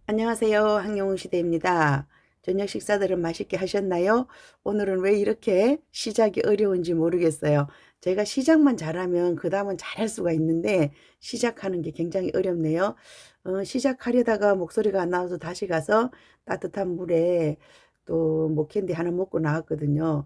안녕하세요. 항영웅 시대입니다. 저녁 식사들은 맛있게 하셨나요? 오늘은 왜 이렇게 시작이 어려운지 모르겠어요. 제가 시작만 잘하면 그 다음은 잘할 수가 있는데 시작하는 게 굉장히 어렵네요. 시작하려다가 목소리가 안 나와서 다시 가서 따뜻한 물에 또 목캔디 하나 먹고 나왔거든요.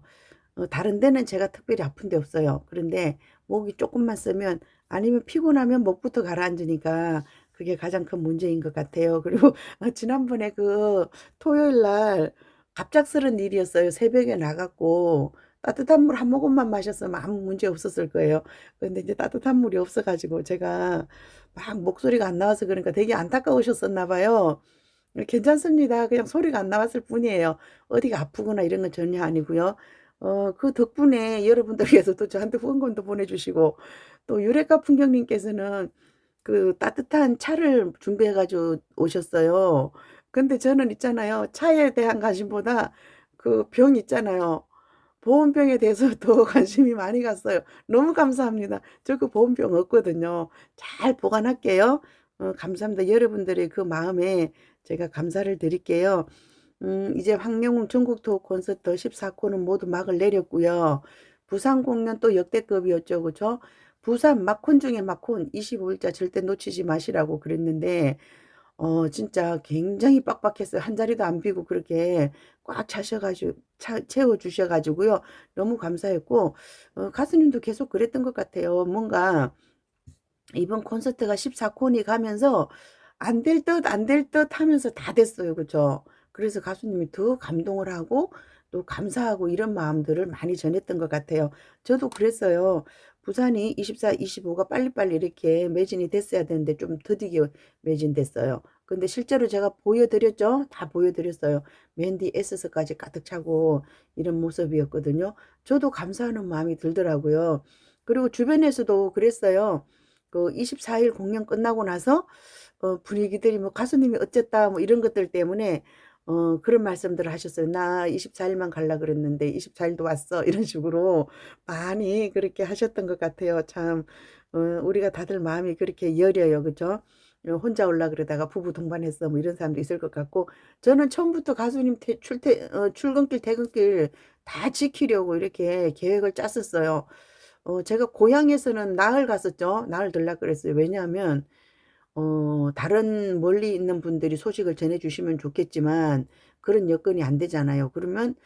다른 데는 제가 특별히 아픈 데 없어요. 그런데 목이 조금만 쓰면 아니면 피곤하면 목부터 가라앉으니까 그게 가장 큰 문제인 것 같아요. 그리고 지난번에 그 토요일 날 갑작스런 일이었어요. 새벽에 나갔고 따뜻한 물 한 모금만 마셨으면 아무 문제 없었을 거예요. 근데 이제 따뜻한 물이 없어가지고 제가 막 목소리가 안 나와서 그러니까 되게 안타까우셨었나 봐요. 괜찮습니다. 그냥 소리가 안 나왔을 뿐이에요. 어디가 아프거나 이런 건 전혀 아니고요. 그 덕분에 여러분들께서도 저한테 후원금도 보내주시고 또 유레카 풍경님께서는 그 따뜻한 차를 준비해 가지고 오셨어요. 근데 저는 있잖아요. 차에 대한 관심보다 그 병 있잖아요. 보온병에 대해서 더 관심이 많이 갔어요. 너무 감사합니다. 저 그 보온병 없거든요. 잘 보관할게요. 감사합니다. 여러분들의 그 마음에 제가 감사를 드릴게요. 이제 황영웅 전국 투어 콘서트 14코는 모두 막을 내렸고요. 부산 공연 또 역대급이었죠. 그죠? 부산 막콘 중에 막콘 25일자 절대 놓치지 마시라고 그랬는데 진짜 굉장히 빡빡했어요. 한 자리도 안 비고 그렇게 꽉 차셔가지고 채워주셔가지고요. 너무 감사했고 가수님도 계속 그랬던 것 같아요. 뭔가 이번 콘서트가 14콘이 가면서 안 될 듯 안 될 듯 하면서 다 됐어요. 그죠? 그래서 가수님이 더 감동을 하고 또 감사하고 이런 마음들을 많이 전했던 것 같아요. 저도 그랬어요. 부산이 24, 25가 빨리빨리 이렇게 매진이 됐어야 되는데 좀 더디게 매진됐어요. 근데 실제로 제가 보여드렸죠? 다 보여드렸어요. 맨디 S석까지 가득 차고 이런 모습이었거든요. 저도 감사하는 마음이 들더라고요. 그리고 주변에서도 그랬어요. 그 24일 공연 끝나고 나서 분위기들이 뭐 가수님이 어쨌다 뭐 이런 것들 때문에 그런 말씀들을 하셨어요. 나 24일만 갈라 그랬는데 24일도 왔어. 이런 식으로 많이 그렇게 하셨던 것 같아요. 참 우리가 다들 마음이 그렇게 여려요. 그죠? 혼자 올라 그러다가 부부 동반했어 뭐 이런 사람도 있을 것 같고 저는 처음부터 가수님 출근길 퇴근길 다 지키려고 이렇게 계획을 짰었어요. 제가 고향에서는 나흘 갔었죠. 나흘 들라 그랬어요. 왜냐하면 다른 멀리 있는 분들이 소식을 전해 주시면 좋겠지만 그런 여건이 안 되잖아요. 그러면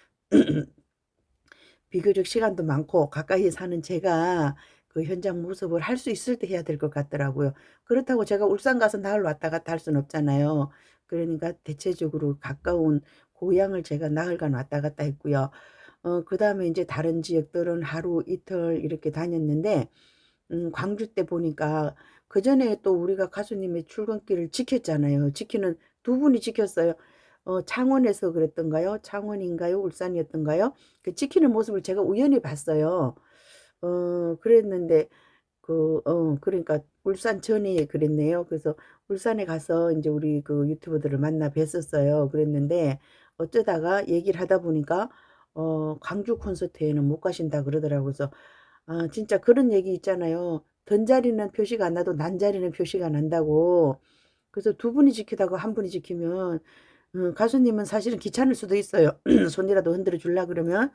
비교적 시간도 많고 가까이 사는 제가 그 현장 모습을 할 수 있을 때 해야 될 것 같더라고요. 그렇다고 제가 울산 가서 나흘 왔다 갔다 할 수는 없잖아요. 그러니까 대체적으로 가까운 고향을 제가 나흘간 왔다 갔다 했고요. 그다음에 이제 다른 지역들은 하루 이틀 이렇게 다녔는데 광주 때 보니까 그전에 또 우리가 가수님의 출근길을 지켰잖아요. 지키는 두 분이 지켰어요. 창원에서 그랬던가요? 창원인가요? 울산이었던가요? 그 지키는 모습을 제가 우연히 봤어요. 그랬는데 그러니까 울산 전에 그랬네요. 그래서 울산에 가서 이제 우리 그 유튜버들을 만나 뵀었어요. 그랬는데 어쩌다가 얘기를 하다 보니까 광주 콘서트에는 못 가신다 그러더라고요. 그래서 진짜 그런 얘기 있잖아요. 든 자리는 표시가 안 나도 난 자리는 표시가 난다고. 그래서 두 분이 지키다가 한 분이 지키면 가수님은 사실은 귀찮을 수도 있어요. 손이라도 흔들어 줄라 그러면.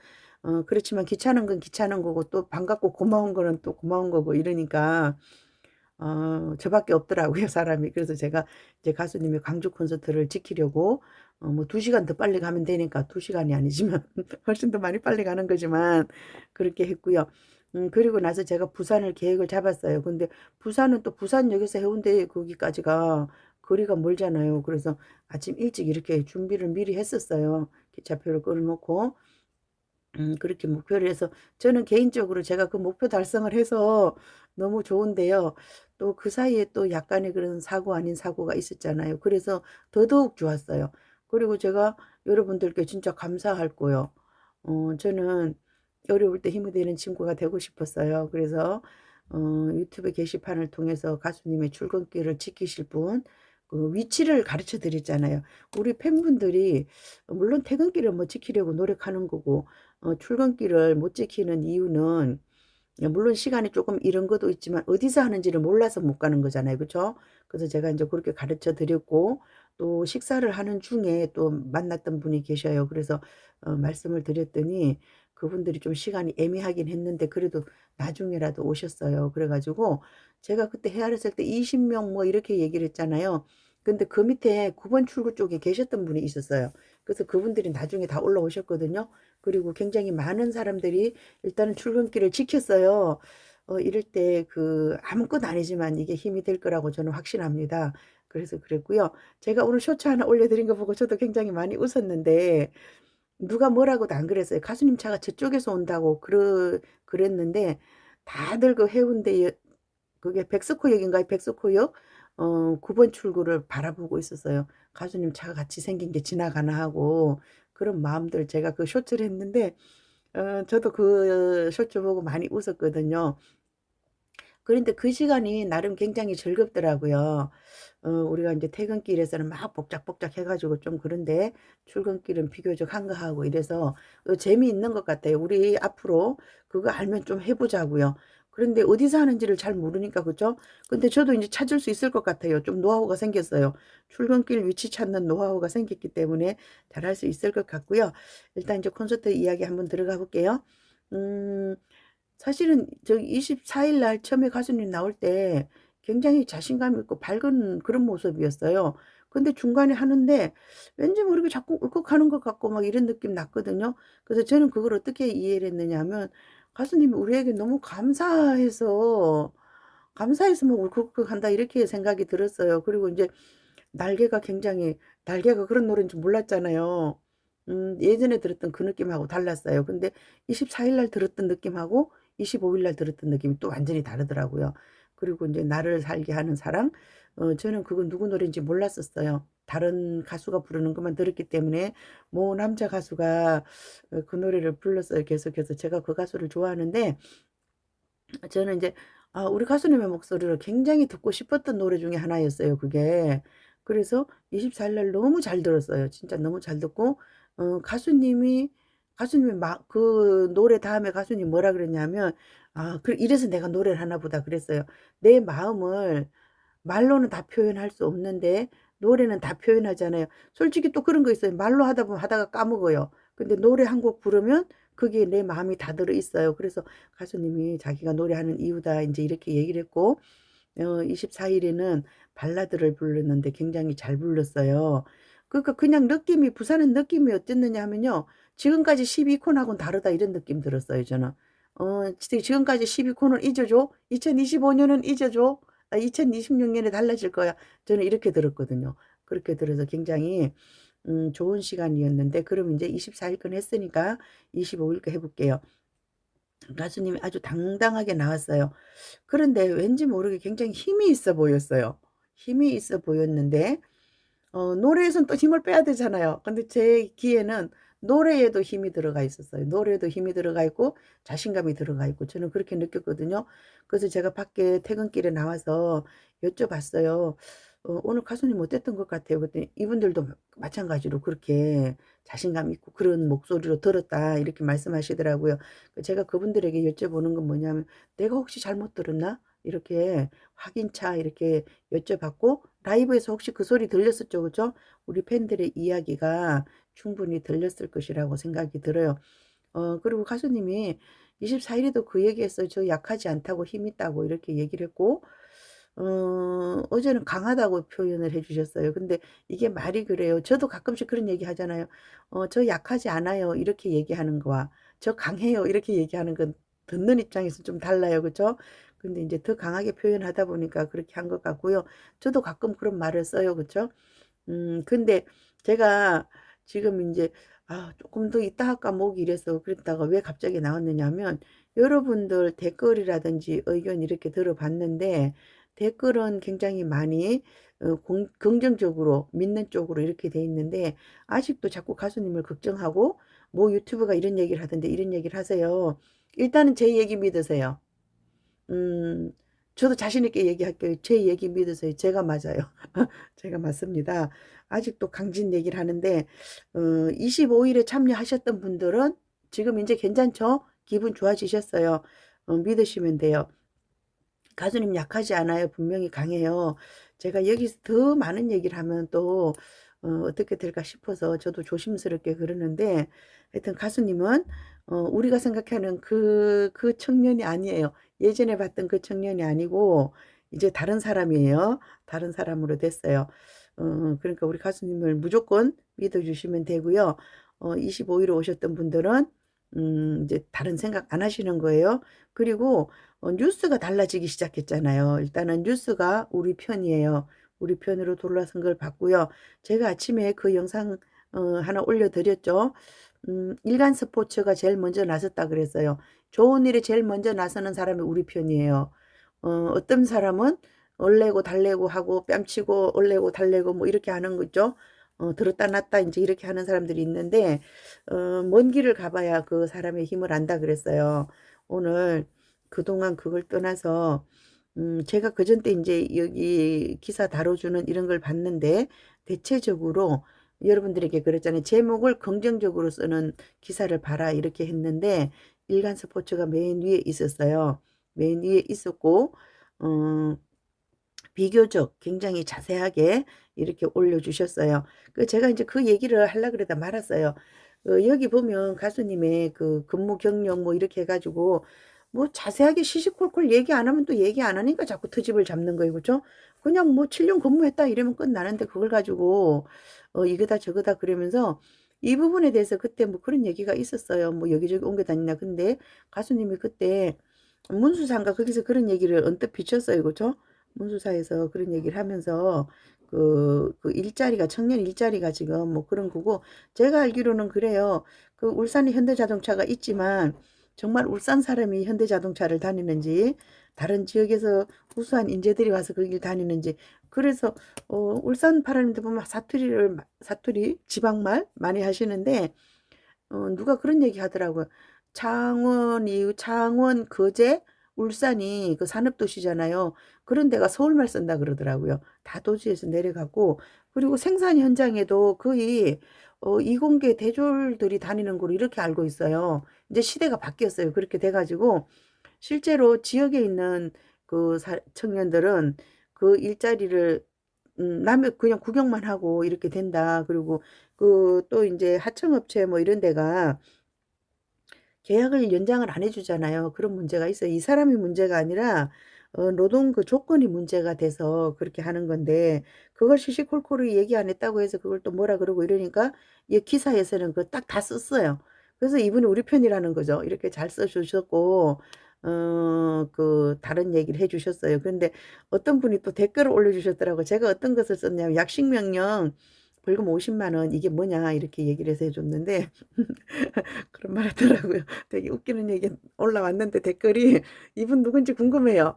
그렇지만 귀찮은 건 귀찮은 거고 또 반갑고 고마운 거는 또 고마운 거고 이러니까 저밖에 없더라고요, 사람이. 그래서 제가 이제 가수님의 광주 콘서트를 지키려고 뭐 2시간 더 빨리 가면 되니까 2시간이 아니지만 훨씬 더 많이 빨리 가는 거지만 그렇게 했고요. 그리고 나서 제가 부산을 계획을 잡았어요. 근데 부산은 또 부산역에서 해운대 거기까지가 거리가 멀잖아요. 그래서 아침 일찍 이렇게 준비를 미리 했었어요. 기차표를 끊어놓고. 그렇게 목표를 해서 저는 개인적으로 제가 그 목표 달성을 해서 너무 좋은데요. 또 그 사이에 또 약간의 그런 사고 아닌 사고가 있었잖아요. 그래서 더더욱 좋았어요. 그리고 제가 여러분들께 진짜 감사할 거요. 저는 어려울 때 힘이 되는 친구가 되고 싶었어요. 그래서 유튜브 게시판을 통해서 가수님의 출근길을 지키실 분, 그 위치를 가르쳐 드렸잖아요. 우리 팬분들이 물론 퇴근길을 뭐 지키려고 노력하는 거고 출근길을 못 지키는 이유는 물론 시간이 조금 이런 것도 있지만 어디서 하는지를 몰라서 못 가는 거잖아요. 그렇죠? 그래서 제가 이제 그렇게 가르쳐 드렸고 또 식사를 하는 중에 또 만났던 분이 계셔요. 그래서 말씀을 드렸더니 그분들이 좀 시간이 애매하긴 했는데 그래도 나중에라도 오셨어요. 그래 가지고 제가 그때 헤아렸을 때 20명 뭐 이렇게 얘기를 했잖아요. 근데 그 밑에 9번 출구 쪽에 계셨던 분이 있었어요. 그래서 그분들이 나중에 다 올라오셨거든요. 그리고 굉장히 많은 사람들이 일단은 출근길을 지켰어요. 이럴 때 아무것도 아니지만 이게 힘이 될 거라고 저는 확신합니다. 그래서 그랬고요. 제가 오늘 쇼츠 하나 올려 드린 거 보고 저도 굉장히 많이 웃었는데 누가 뭐라고도 안 그랬어요. 가수님 차가 저쪽에서 온다고 그랬는데 다들 그 해운대 그게 백스코역인가요? 백스코역 9번 출구를 바라보고 있었어요. '가수님 차가 같이 생긴 게 지나가나.' 하고 그런 마음들 제가 그 쇼츠를 했는데 저도 그 쇼츠 보고 많이 웃었거든요. 그런데 그 시간이 나름 굉장히 즐겁더라고요. 우리가 인제 퇴근길에서는 막 복작복작 해 가지고 좀 그런데 출근길은 비교적 한가하고 이래서 재미있는 것 같아요. 우리 앞으로 그거 알면 좀 해 보자고요. 그런데 어디서 하는지를 잘 모르니까 그죠? 근데 저도 인제 찾을 수 있을 것 같아요. 좀 노하우가 생겼어요. 출근길 위치 찾는 노하우가 생겼기 때문에 잘할 수 있을 것 같고요. 일단 이제 콘서트 이야기 한번 들어가 볼게요. 음 사실은 저기 24일 날 처음에 가수님 나올 때 굉장히 자신감 있고 밝은 그런 모습이었어요. 근데 중간에 하는데 왠지 모르게 자꾸 울컥하는 것 같고 막 이런 느낌 났거든요. 그래서 저는 그걸 어떻게 이해를 했느냐 하면 가수님이 우리에게 너무 감사해서 막 울컥울컥한다 이렇게 생각이 들었어요. 그리고 인제 날개가 굉장히 날개가 그런 노래인 줄 몰랐잖아요. 예전에 들었던 그 느낌하고 달랐어요. 근데 24일 날 들었던 느낌하고 25일 날 들었던 느낌이 또 완전히 다르더라고요. 그리고 인제 나를 살게 하는 사랑 저는 그건 누구 노래인지 몰랐었어요. 다른 가수가 부르는 것만 들었기 때문에 모 남자 가수가 그 노래를 불렀어요 계속해서. 제가 그 가수를 좋아하는데 저는 인제 우리 가수님의 목소리를 굉장히 듣고 싶었던 노래 중에 하나였어요 그게. 그래서 24일 날 너무 잘 들었어요. 진짜 너무 잘 듣고 가수님이 막 그 노래 다음에 가수님이 뭐라 그랬냐면 이래서 내가 노래를 하나 보다." 그랬어요. "내 마음을 말로는 다 표현할 수 없는데 노래는 다 표현하잖아요." 솔직히 또 그런 거 있어요. 말로 하다 보면 하다가 까먹어요. 근데 노래 한 곡 부르면 거기에 내 마음이 다 들어 있어요. 그래서 가수님이 자기가 노래하는 이유다 인제 이렇게 얘기를 했고 24 일에는 발라드를 부르는데 굉장히 잘 불렀어요. 그러니까 그냥 느낌이 부산은 느낌이 어땠느냐 하면요. '지금까지 12 콘하고는 다르다.' 이런 느낌 들었어요 저는. '지금까지 12 콘을 잊어줘. 2025 년은 잊어줘. 2026 년에 달라질 거야.' 저는 이렇게 들었거든요. 그렇게 들어서 굉장히 좋은 시간이었는데 그럼 인제 24 일권 했으니까 25 일거 해 볼게요. 가수님이 아주 당당하게 나왔어요. 그런데 왠지 모르게 굉장히 힘이 있어 보였어요. 힘이 있어 보였는데 노래에선 또 힘을 빼야 되잖아요. 근데 제 귀에는 노래에도 힘이 들어가 있었어요. 노래에도 힘이 들어가 있고 자신감이 들어가 있고 저는 그렇게 느꼈거든요. 그래서 제가 밖에 퇴근길에 나와서 여쭤봤어요. "오늘 가수님 어땠던 것 같아요?" 그랬더니 이분들도 마찬가지로 그렇게 "자신감 있고 그런 목소리로 들었다." 이렇게 말씀하시더라고요. 제가 그분들에게 여쭤보는 건 뭐냐면 "내가 혹시 잘못 들었나?" 이렇게 확인차 이렇게 여쭤봤고 라이브에서 혹시 그 소리 들렸었죠. 그죠? 우리 팬들의 이야기가 충분히 들렸을 것이라고 생각이 들어요. 그리고 가수님이 24 일에도 그 얘기했어요. "저 약하지 않다고 힘 있다."고 이렇게 얘기를 했고 어제는 강하다고 표현을 해 주셨어요. 근데 이게 말이 그래요. 저도 가끔씩 그런 얘기 하잖아요. "저 약하지 않아요." 이렇게 얘기하는 거와 "저 강해요." 이렇게 얘기하는 건 듣는 입장에서 좀 달라요. 그죠? 근데 인제 더 강하게 표현하다 보니까 그렇게 한 것 같고요. 저도 가끔 그런 말을 써요. 그쵸? 근데 제가 지금 인제 '쪼끔 더 이따 할까.' 목이 이래서 그랬다가 왜 갑자기 나왔느냐 하면 여러분들 댓글이라든지 의견 이렇게 들어봤는데 댓글은 굉장히 많이 공 긍정적으로 믿는 쪽으로 이렇게 돼 있는데 아직도 자꾸 가수님을 걱정하고 "뭐 유튜브가 이런 얘기를 하던데." 이런 얘기를 하세요. 일단은 제 얘기 믿으세요. 음 저도 자신 있게 얘기할게요. 제 얘기 믿으세요. 제가 맞아요. 제가 맞습니다. 아직도 강진 얘기를 하는데 25 일에 참여하셨던 분들은 지금 인제 괜찮죠? 기분 좋아지셨어요. 믿으시면 돼요. 가수님 약하지 않아요. 분명히 강해요. 제가 여기서 더 많은 얘기를 하면 또 어떻게 될까 싶어서 저도 조심스럽게 그러는데, 하여튼 가수님은 우리가 생각하는 그 청년이 아니에요. 예전에 봤던 그 청년이 아니고 이제 다른 사람이에요. 다른 사람으로 됐어요. 그러니까 우리 가수님을 무조건 믿어주시면 되고요. 25일에 오셨던 분들은 이제 다른 생각 안 하시는 거예요. 그리고 뉴스가 달라지기 시작했잖아요. 일단은 뉴스가 우리 편이에요. 우리 편으로 돌아선 걸 봤고요. 제가 아침에 그 영상 하나 올려드렸죠. 일간 스포츠가 제일 먼저 나섰다 그랬어요. 좋은 일에 제일 먼저 나서는 사람이 우리 편이에요. 어떤 사람은 얼레고 달래고 하고 뺨치고 얼레고 달래고 뭐 이렇게 하는 거죠. 들었다 놨다 이제 이렇게 하는 사람들이 있는데, 먼 길을 가봐야 그 사람의 힘을 안다 그랬어요. 오늘 그동안 그걸 떠나서 제가 그전 때 이제 여기 기사 다뤄주는 이런 걸 봤는데, 대체적으로 여러분들에게 그랬잖아요. 제목을 긍정적으로 쓰는 기사를 봐라 이렇게 했는데, 일간 스포츠가 맨 위에 있었어요. 맨 위에 있었고, 어, 비교적 굉장히 자세하게 이렇게 올려주셨어요. 제가 이제 그 얘기를 하려고 그러다 말았어요. 여기 보면 가수님의 그 근무 경력 뭐 이렇게 해가지고 뭐 자세하게 시시콜콜 얘기 안 하면 또 얘기 안 하니까 자꾸 트집을 잡는 거예요. 그죠? 그냥 뭐 7년 근무했다 이러면 끝나는데 그걸 가지고 이거다 저거다 그러면서 이 부분에 대해서 그때 뭐 그런 얘기가 있었어요. 뭐 여기저기 옮겨 다니나. 근데 가수님이 그때 문수사인가 거기서 그런 얘기를 언뜻 비쳤어요. 그죠? 문수사에서 그런 얘기를 하면서 그 일자리가 청년 일자리가 지금 뭐 그런 거고, 제가 알기로는 그래요. 그 울산에 현대자동차가 있지만 정말 울산 사람이 현대자동차를 다니는지 다른 지역에서 우수한 인재들이 와서 거길 다니는지, 그래서 울산 사람들 보면 사투리 지방말 많이 하시는데 누가 그런 얘기 하더라고요. 창원, 거제, 울산이 그 산업도시잖아요. 그런 데가 서울말 쓴다 그러더라고요. 다 도시에서 내려가고, 그리고 생산 현장에도 거의 이공계 대졸들이 다니는 걸로 이렇게 알고 있어요. 이제 시대가 바뀌었어요. 그렇게 돼가지고 실제로 지역에 있는 그 청년들은 그 일자리를 남의 그냥 구경만 하고 이렇게 된다. 그리고 그 또 이제 하청업체 뭐 이런 데가 계약을 연장을 안 해주잖아요. 그런 문제가 있어요. 이 사람이 문제가 아니라 노동 그 조건이 문제가 돼서 그렇게 하는 건데, 그걸 시시콜콜이 얘기 안 했다고 해서 그걸 또 뭐라 그러고 이러니까 이 기사에서는 그거 딱 다 썼어요. 그래서 이분이 우리 편이라는 거죠. 이렇게 잘 써주셨고 그 다른 얘기를 해주셨어요. 그런데 어떤 분이 또 댓글을 올려주셨더라고요. 제가 어떤 것을 썼냐면 약식명령 벌금 50만 원 이게 뭐냐 이렇게 얘기를 해서 해줬는데 그런 말 하더라고요. 되게 웃기는 얘기 올라왔는데 댓글이 이분 누군지 궁금해요.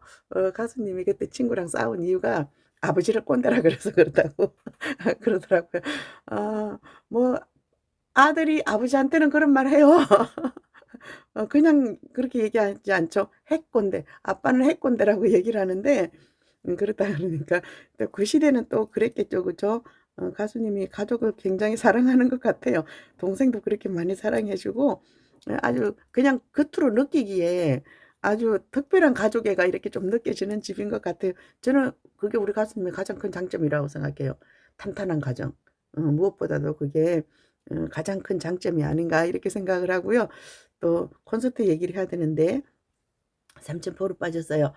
가수님이 그때 친구랑 싸운 이유가 아버지를 꼰대라 그래서 그렇다고 그러더라고요. 아, 뭐 아들이 아버지한테는 그런 말 해요. 그냥 그렇게 얘기하지 않죠. 핵꼰대. 아빠는 핵꼰대라고 얘기를 하는데 그렇다 그러니까 또 그 시대는 또 그랬겠죠. 그죠? 가수님이 가족을 굉장히 사랑하는 것 같아요. 동생도 그렇게 많이 사랑해주고 아주 그냥 겉으로 느끼기에 아주 특별한 가족애가 이렇게 좀 느껴지는 집인 것 같아요. 저는 그게 우리 가수님의 가장 큰 장점이라고 생각해요. 탄탄한 가정. 무엇보다도 그게 가장 큰 장점이 아닌가 이렇게 생각을 하고요. 또 콘서트 얘기를 해야 되는데 삼천포로 빠졌어요.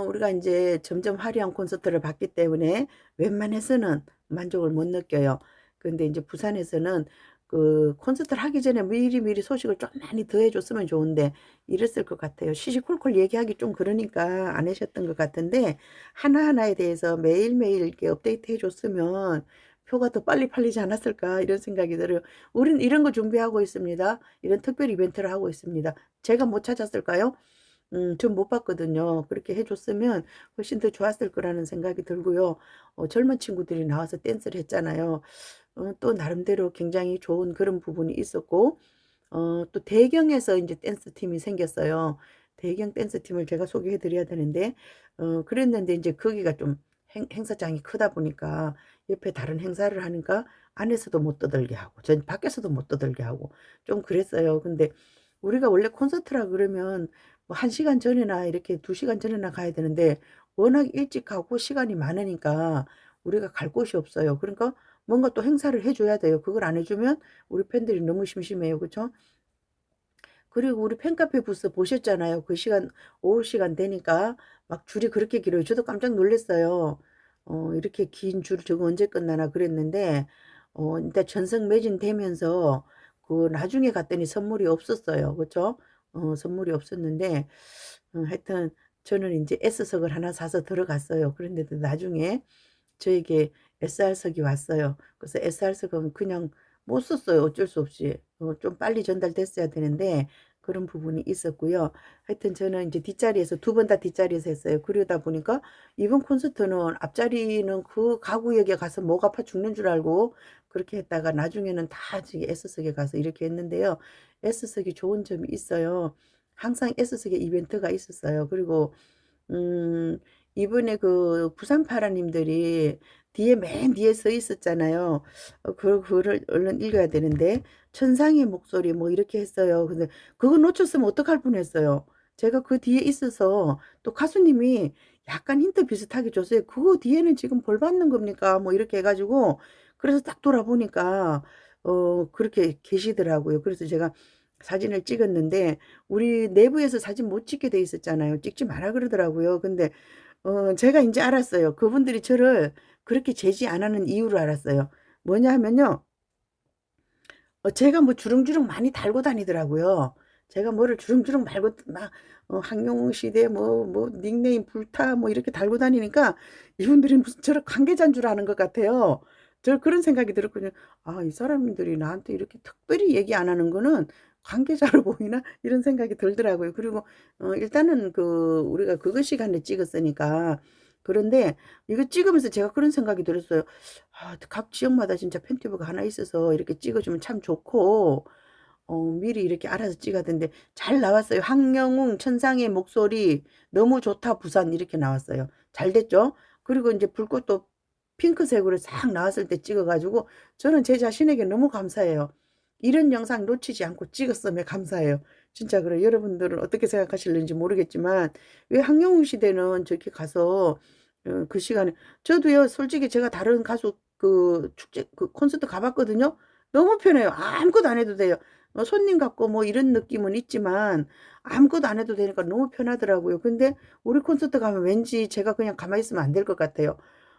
우리가 이제 점점 화려한 콘서트를 받기 때문에 웬만해서는 만족을 못 느껴요. 근데 이제 부산에서는 그 콘서트를 하기 전에 미리미리 소식을 좀 많이 더 해줬으면 좋은데 이랬을 것 같아요. 시시콜콜 얘기하기 좀 그러니까 안 하셨던 것 같은데, 하나하나에 대해서 매일매일 이렇게 업데이트 해줬으면 표가 더 빨리 팔리지 않았을까 이런 생각이 들어요. 우린 이런 거 준비하고 있습니다. 이런 특별 이벤트를 하고 있습니다. 제가 못 찾았을까요? 전 못 봤거든요. 그렇게 해줬으면 훨씬 더 좋았을 거라는 생각이 들고요. 젊은 친구들이 나와서 댄스를 했잖아요. 또 나름대로 굉장히 좋은 그런 부분이 있었고, 또 대경에서 이제 댄스 팀이 생겼어요. 대경 댄스 팀을 제가 소개해 드려야 되는데, 그랬는데 이제 거기가 좀 행사장이 크다 보니까 옆에 다른 행사를 하니까 안에서도 못 떠들게 하고, 전 밖에서도 못 떠들게 하고, 좀 그랬어요. 근데 우리가 원래 콘서트라 그러면 뭐 1시간 전이나 이렇게 2시간 전이나 가야 되는데 워낙 일찍 가고 시간이 많으니까 우리가 갈 곳이 없어요. 그러니까 뭔가 또 행사를 해 줘야 돼요. 그걸 안 해 주면 우리 팬들이 너무 심심해요. 그쵸? 그리고 우리 팬카페 부스 보셨잖아요. 그 시간 오후 시간 되니까 막 줄이 그렇게 길어요. 저도 깜짝 놀랐어요. 이렇게 긴 줄 저거 언제 끝나나 그랬는데 일단 전석 매진되면서 그 나중에 갔더니 선물이 없었어요. 그쵸? 선물이 없었는데 하여튼 저는 인제 S석을 하나 사서 들어갔어요. 그런데도 나중에 저에게 SR석이 왔어요. 그래서 SR석은 그냥 못 썼어요, 어쩔 수 없이. 좀 빨리 전달됐어야 되는데 그런 부분이 있었고요. 하여튼 저는 인제 뒷자리에서 두 번 다 뒷자리에서 했어요. 그러다 보니까 이번 콘서트는 앞자리는 그 가구역에 가서 목 아파 죽는 줄 알고 그렇게 했다가 나중에는 다 저기 S석에 가서 이렇게 했는데요. S석이 좋은 점이 있어요. 항상 S석에 이벤트가 있었어요. 그리고 음 이번에 그 부산 파라님들이 뒤에 맨 뒤에 서 있었잖아요. 그거를 얼른 읽어야 되는데 천상의 목소리 뭐 이렇게 했어요. 근데 그거 놓쳤으면 어떡할 뻔했어요. 제가 그 뒤에 있어서 또 가수님이 약간 힌트 비슷하게 줬어요. "그거 뒤에는 지금 벌 받는 겁니까?" 뭐 이렇게 해 가지고 그래서 딱 돌아보니까 그렇게 계시더라고요. 그래서 제가 사진을 찍었는데 우리 내부에서 사진 못 찍게 돼 있었잖아요. 찍지 마라 그러더라고요. 근데 제가 인제 알았어요. 그분들이 저를 그렇게 제지 안 하는 이유를 알았어요. 뭐냐 하면요. 제가 뭐 주렁주렁 많이 달고 다니더라고요. 제가 뭐를 주렁주렁 말고 막 항용 시대 뭐 닉네임 불타 뭐 이렇게 달고 다니니까 이분들이 무슨 저를 관계자인 줄 아는 것 같아요. 저 그런 생각이 들었거든요. '아 이 사람들이 나한테 이렇게 특별히 얘기 안 하는 거는 관계자로 보이나?' 이런 생각이 들더라고요. 그리고 일단은 그 우리가 그거 시간에 찍었으니까 그런데 이거 찍으면서 제가 그런 생각이 들었어요. '아 각 지역마다 진짜 팬티브가 하나 있어서 이렇게 찍어 주면 참 좋고 미리 이렇게 알아서 찍었는데 잘 나왔어요. "황영웅 천상의 목소리 너무 좋다 부산." 이렇게 나왔어요. 잘 됐죠? 그리고 인제 불꽃도 핑크색으로 싹 나왔을 때 찍어 가지고 저는 제 자신에게 너무 감사해요. 이런 영상 놓치지 않고 찍었음에 감사해요. 진짜 그래요. 여러분들은 어떻게 생각하실는지 모르겠지만 왜 황영웅 시대는 저렇게 가서 그 시간에 저도요 솔직히 제가 다른 가수 그 축제 그 콘서트 가 봤거든요. 너무 편해요. 아무것도 안 해도 돼요. 손님 같고 뭐 이런 느낌은 있지만 아무것도 안 해도 되니까 너무 편하더라고요. 근데 우리 콘서트 가면 왠지 제가 그냥 가만히 있으면 안 될 것 같아요.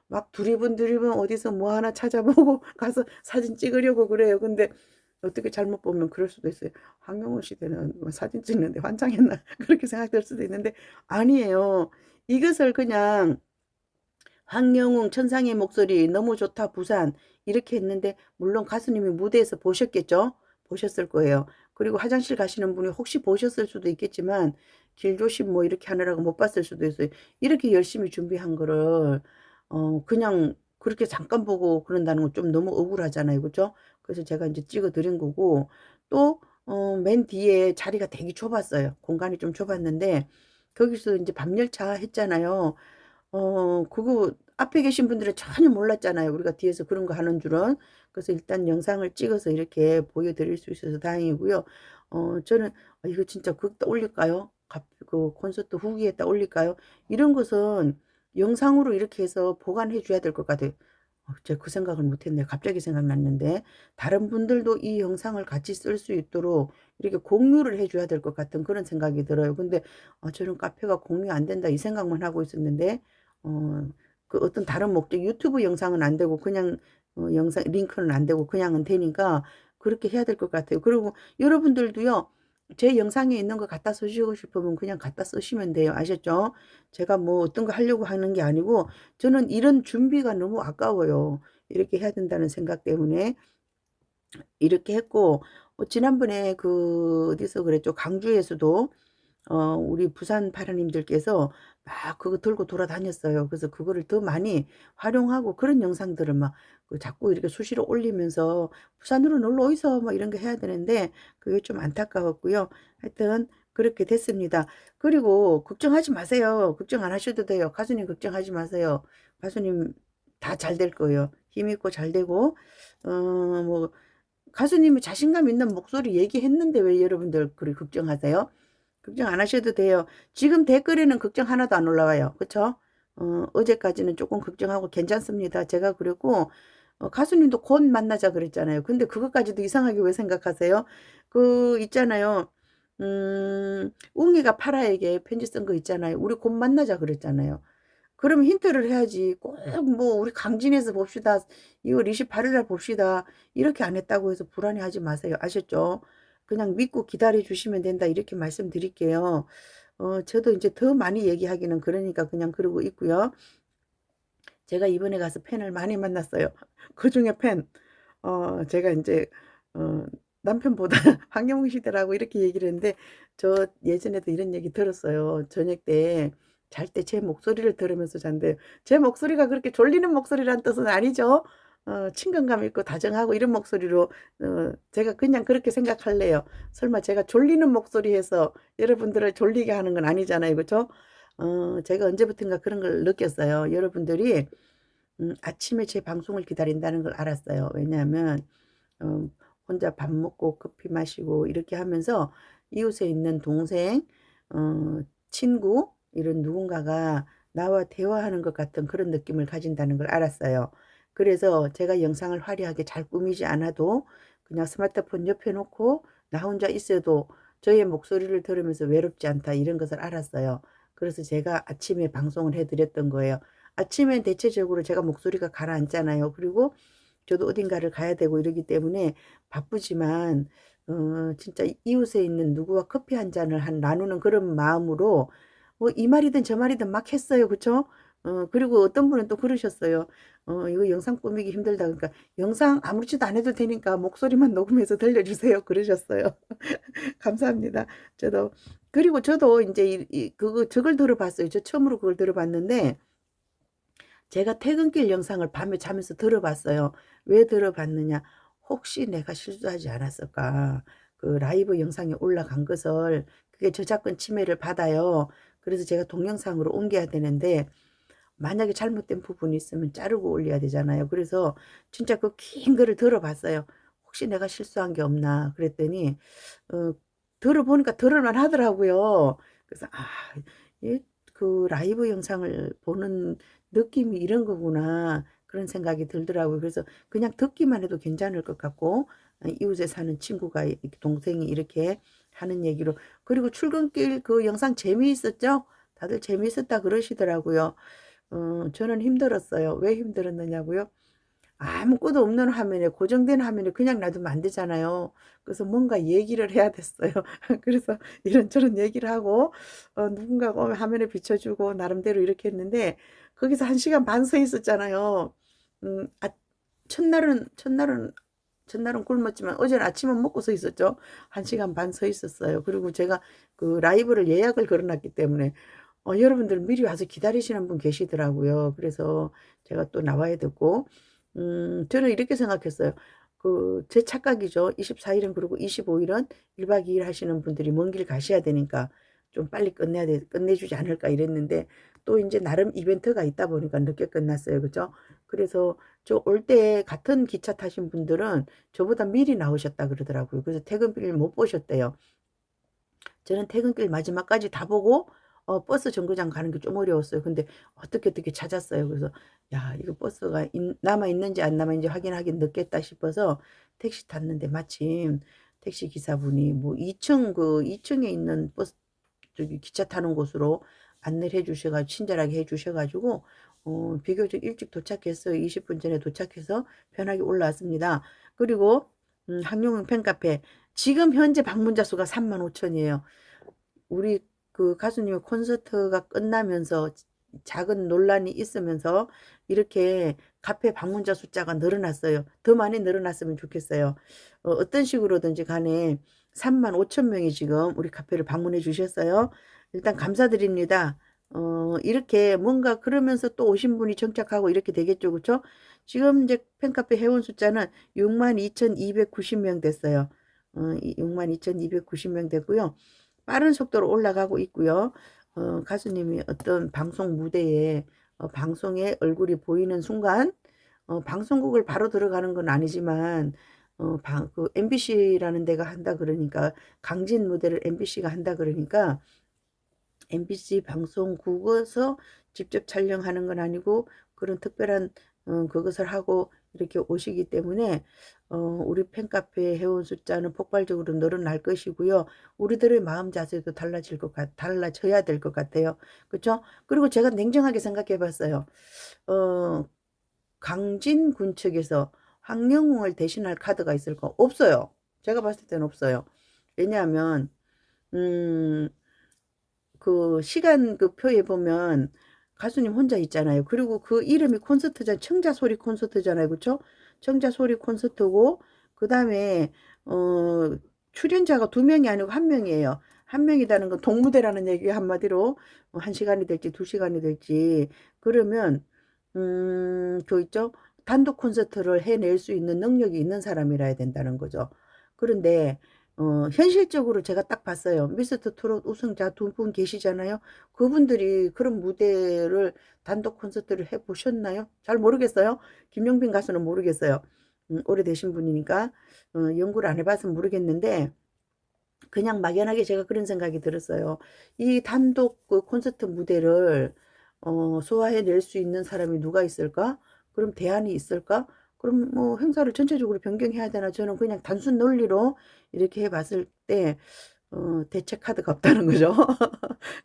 막 두리번두리번 어디서 뭐 하나 찾아보고 가서 사진 찍으려고 그래요. 근데 어떻게 잘못 보면 그럴 수도 있어요. '황영호 시대는 뭐 사진 찍는데 환장했나?' 그렇게 생각될 수도 있는데 아니에요. 이것을 그냥 황영웅 천상의 목소리 너무 좋다 부산 이렇게 했는데 물론 가수님이 무대에서 보셨겠죠? 보셨을 거예요. 그리고 화장실 가시는 분이 혹시 보셨을 수도 있겠지만 길조심 뭐 이렇게 하느라고 못 봤을 수도 있어요. 이렇게 열심히 준비한 거를 그냥 그렇게 잠깐 보고 그런다는 건 좀 너무 억울하잖아요. 그죠? 그래서 제가 인제 찍어 드린 거고 또 맨 뒤에 자리가 되게 좁았어요. 공간이 좀 좁았는데 거기서 인제 밤열차 했잖아요. 그거 앞에 계신 분들은 전혀 몰랐잖아요. 우리가 뒤에서 그런 거 하는 줄은. 그래서 일단 영상을 찍어서 이렇게 보여 드릴 수 있어서 다행이고요. 저는 '아 이거 진짜 거기다 올릴까요? 그 콘서트 후기에다 올릴까요?' 이런 것은 영상으로 이렇게 해서 보관해 줘야 될 것 같아요. 제가 그 생각을 못 했네요. 갑자기 생각났는데. 다른 분들도 이 영상을 같이 쓸 수 있도록 이렇게 공유를 해 줘야 될 것 같은 그런 생각이 들어요. 근데 '저는 카페가 공유 안 된다.' 이 생각만 하고 있었는데 어 그 어떤 다른 목적 유튜브 영상은 안 되고 그냥 영상 링크는 안 되고 그냥은 되니까 그렇게 해야 될 것 같아요. 그리고 여러분들도요. 제 영상에 있는 거 갖다 쓰시고 싶으면 그냥 갖다 쓰시면 돼요. 아셨죠? 제가 뭐 어떤 거 하려고 하는 게 아니고 저는 이런 준비가 너무 아까워요. 이렇게 해야 된다는 생각 때문에 이렇게 했고 지난번에 그 어디서 그랬죠? 강주에서도 우리 부산 파라님들께서 막 그거 들고 돌아다녔어요. 그래서 그거를 더 많이 활용하고 그런 영상들을 막 그 자꾸 이렇게 수시로 올리면서 "부산으로 놀러 오이소." 뭐 이런 거 해야 되는데 그게 좀 안타까웠고요. 하여튼 그렇게 됐습니다. 그리고 걱정하지 마세요. 걱정 안 하셔도 돼요. 가수님 걱정하지 마세요. 가수님 다 잘 될 거예요. 힘 있고 잘 되고 뭐 가수님이 자신감 있는 목소리 얘기했는데 왜 여러분들 그리 걱정하세요? 걱정 안 하셔도 돼요. 지금 댓글에는 걱정 하나도 안 올라와요. 그쵸? 어제까지는 조금 걱정하고 괜찮습니다. 제가 그랬고 가수님도 곧 만나자 그랬잖아요. 근데 그것까지도 이상하게 왜 생각하세요? 그 있잖아요. 웅이가 파라에게 편지 쓴 거 있잖아요. 우리 곧 만나자 그랬잖아요. 그럼 힌트를 해야지. 꼭 뭐 우리 강진에서 봅시다. 2월 28일 날 봅시다. 이렇게 안 했다고 해서 불안해하지 마세요. 아셨죠? 그냥 믿고 기다려 주시면 된다. 이렇게 말씀드릴게요. 저도 이제 더 많이 얘기하기는 그러니까 그냥 그러고 있고요. 제가 이번에 가서 팬을 많이 만났어요. 그중에 팬, 제가 이제 어, 남편보다 황영웅 시대라고 이렇게 얘기를 했는데 저 예전에도 이런 얘기 들었어요. 저녁 때 잘 때 제 목소리를 들으면서 잔대요. 제 목소리가 그렇게 졸리는 목소리란 뜻은 아니죠. 친근감 있고 다정하고 이런 목소리로 제가 그냥 그렇게 생각할래요. 설마 제가 졸리는 목소리에서 여러분들을 졸리게 하는 건 아니잖아요. 그렇죠? 제가 언제부턴가 그런 걸 느꼈어요. 여러분들이 아침에 제 방송을 기다린다는 걸 알았어요. 왜냐하면 어, 혼자 밥 먹고 커피 마시고 이렇게 하면서 이웃에 있는 동생, 친구 이런 누군가가 나와 대화하는 것 같은 그런 느낌을 가진다는 걸 알았어요. 그래서 제가 영상을 화려하게 잘 꾸미지 않아도 그냥 스마트폰 옆에 놓고 나 혼자 있어도 저의 목소리를 들으면서 외롭지 않다 이런 것을 알았어요. 그래서 제가 아침에 방송을 해드렸던 거예요. 아침엔 대체적으로 제가 목소리가 가라앉잖아요. 그리고 저도 어딘가를 가야 되고 이러기 때문에 바쁘지만 진짜 이웃에 있는 누구와 커피 한 잔을 나누는 그런 마음으로 뭐 이 말이든 저 말이든 막 했어요. 그쵸? 그리고 어떤 분은 또 그러셨어요. 이거 영상 꾸미기 힘들다. 그러니까 영상 아무렇지도 안 해도 되니까 목소리만 녹음해서 들려주세요. 그러셨어요. 감사합니다. 저도 그리고 저도 이제 그거 저걸 들어봤어요. 저 처음으로 그걸 들어봤는데 제가 퇴근길 영상을 밤에 자면서 들어봤어요. 왜 들어봤느냐? 혹시 내가 실수하지 않았을까? 그 라이브 영상에 올라간 것을 그게 저작권 침해를 받아요. 그래서 제가 동영상으로 옮겨야 되는데 만약에 잘못된 부분이 있으면 자르고 올려야 되잖아요. 그래서 진짜 그 긴 거를 들어봤어요. 혹시 내가 실수한 게 없나? 그랬더니 어, 들어보니까 들을만 하더라고요. 그래서 그 라이브 영상을 보는 느낌이 이런 거구나. 그런 생각이 들더라고요. 그래서 그냥 듣기만 해도 괜찮을 것 같고 이웃에 사는 친구가 동생이 이렇게 하는 얘기로 그리고 출근길 그 영상 재미있었죠? 다들 재미있었다 그러시더라고요. 저는 힘들었어요. 왜 힘들었느냐고요? 아무것도 없는 화면에 고정된 화면에 그냥 놔두면 안 되잖아요. 그래서 뭔가 얘기를 해야 됐어요. 그래서 이런저런 얘기를 하고 누군가가 오면 화면에 비춰주고 나름대로 이렇게 했는데 거기서 1시간 반 서 있었잖아요. 음, 아, 첫날은 굶었지만 어제는 아침은 먹고 서 있었죠. 1시간 반 서 있었어요. 그리고 제가 그 라이브를 예약을 걸어놨기 때문에 여러분들 미리 와서 기다리시는 분 계시더라고요. 그래서 제가 또 나와야 되고 저는 이렇게 생각했어요. 제 착각이죠. 24일은 그리고 25일은 1박 2일 하시는 분들이 먼 길 가셔야 되니까 좀 빨리 끝내주지 않을까 이랬는데 또 이제 나름 이벤트가 있다 보니까 늦게 끝났어요. 그죠? 그래서 저 올 때 같은 기차 타신 분들은 저보다 미리 나오셨다 그러더라고요. 그래서 퇴근길 못 보셨대요. 저는 퇴근길 마지막까지 다 보고 버스 정거장 가는 게 좀 어려웠어요. 근데 어떻게 찾았어요. 그래서 야 이거 버스가 남아있는지 안 남아있는지 확인하긴 늦겠다 싶어서 택시 탔는데 마침 택시 기사분이 뭐 2층에 있는 버스 저기 기차 타는 곳으로 안내를 해주셔가지고 친절하게 해주셔가지고 비교적 일찍 도착했어요. 20분 전에 도착해서 편하게 올라왔습니다. 그리고 항용은 팬카페 지금 현재 방문자 수가 35,000이에요. 우리 그 가수님의 콘서트가 끝나면서 작은 논란이 있으면서 이렇게 카페 방문자 숫자가 늘어났어요. 더 많이 늘어났으면 좋겠어요. 어떤 식으로든지 간에 35,000명이 지금 우리 카페를 방문해 주셨어요. 일단 감사드립니다. 이렇게 뭔가 그러면서 또 오신 분이 정착하고 이렇게 되겠죠. 그렇죠? 지금 이제 팬카페 회원 숫자는 62,290명 됐어요. 62,290명 됐고요. 빠른 속도로 올라가고 있고요. 가수님이 어떤 방송 무대에 방송에 얼굴이 보이는 순간 방송국을 바로 들어가는 건 아니지만 그 MBC라는 데가 한다 그러니까 강진 무대를 MBC가 한다 그러니까 MBC 방송국에서 직접 촬영하는 건 아니고 그런 특별한 그것을 하고 이렇게 오시기 때문에 우리 팬카페 회원 숫자는 폭발적으로 늘어날 것이고요. 우리들의 마음 자세도 달라져야 될 것 같아요. 그쵸? 그리고 제가 냉정하게 생각해 봤어요. 어 강진군 측에서 황영웅을 대신할 카드가 있을까? 없어요. 제가 봤을 때는 없어요. 왜냐하면 음 그 시간표에 보면 가수님 혼자 있잖아요. 그리고 그 이름이 청자소리 콘서트잖아요. 그쵸? 청자소리 콘서트고 그다음에 어 출연자가 두 명이 아니고 한 명이에요. 한 명이라는 건 동무대라는 얘기 한마디로 1시간이 될지 2시간이 될지 그러면 그 있죠? 단독 콘서트를 해낼 수 있는 능력이 있는 사람이라야 된다는 거죠. 그런데 현실적으로 제가 딱 봤어요. 미스터 트롯 우승자 두 분 계시잖아요. 그분들이 그런 무대를 단독 콘서트를 해 보셨나요? 잘 모르겠어요. 김용빈 가수는 모르겠어요. 오래되신 분이니까 연구를 안 해 봐서 모르겠는데 그냥 막연하게 제가 그런 생각이 들었어요. 이 단독 그 콘서트 무대를 소화해 낼 수 있는 사람이 누가 있을까? 그럼 대안이 있을까? 그럼 뭐 행사를 전체적으로 변경해야 되나? 저는 그냥 단순 논리로 이렇게 해 봤을 때 대체 카드가 없다는 거죠.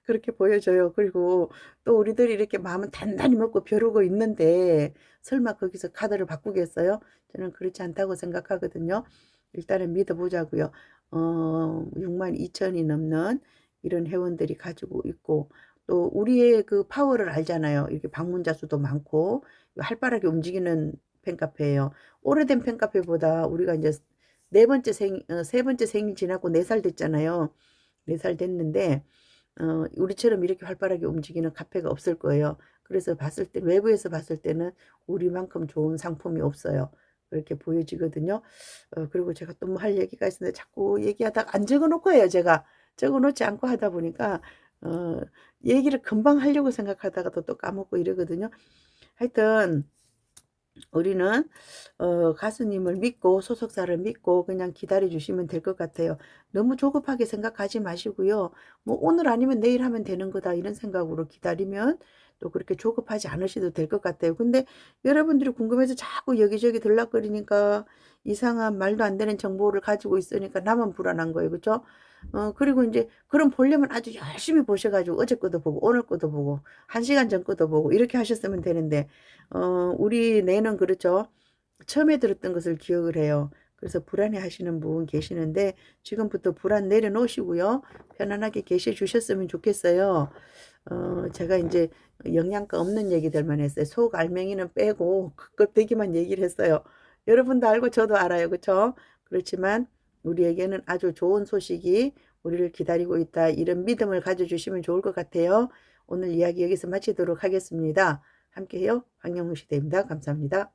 그렇게 보여져요. 그리고 또 우리들이 이렇게 마음은 단단히 먹고 벼르고 있는데 설마 거기서 카드를 바꾸겠어요? 저는 그렇지 않다고 생각하거든요. 일단은 믿어보자고요. 62,000이 넘는 이런 회원들이 가지고 있고 또 우리의 그 파워를 알잖아요. 이렇게 방문자 수도 많고 활발하게 움직이는 팬카페예요. 오래된 팬카페보다 우리가 이제 세 번째 생일 지나고 4살 됐잖아요. 4살 됐는데 우리처럼 이렇게 활발하게 움직이는 카페가 없을 거예요. 그래서 봤을 때 외부에서 봤을 때는 우리만큼 좋은 상품이 없어요. 그렇게 보여지거든요. 그리고 제가 또 뭐 할 얘기가 있었는데 자꾸 얘기하다가 안 적어 놓고 해요, 제가. 적어 놓지 않고 하다 보니까 어 얘기를 금방 하려고 생각하다가도 또 까먹고 이러거든요. 하여튼 우리는 가수님을 믿고 소속사를 믿고 그냥 기다려 주시면 될 것 같아요. 너무 조급하게 생각하지 마시고요. 뭐 '오늘 아니면 내일 하면 되는 거다.' 이런 생각으로 기다리면 또 그렇게 조급하지 않으셔도 될 것 같아요. 근데 여러분들이 궁금해서 자꾸 여기저기 들락거리니까 이상한 말도 안 되는 정보를 가지고 있으니까 나만 불안한 거예요. 그죠? 그리고 인제 그럼 보려면 아주 열심히 보셔 가지고 어제 거도 보고 오늘 거도 보고 1시간 전 거도 보고 이렇게 하셨으면 되는데 우리 뇌는 그렇죠. 처음에 들었던 것을 기억을 해요. 그래서 불안해하시는 분 계시는데 지금부터 불안 내려놓으시고요. 편안하게 계셔 주셨으면 좋겠어요. 제가 인제 영양가 없는 얘기들만 했어요. 속 알맹이는 빼고 그 껍데기만 얘기를 했어요. 여러분도 알고 저도 알아요. 그쵸? 그렇지만 우리에게는 아주 좋은 소식이 우리를 기다리고 있다. 이런 믿음을 가져주시면 좋을 것 같아요. 오늘 이야기 여기서 마치도록 하겠습니다. 함께해요. 황영우 시대입니다. 감사합니다.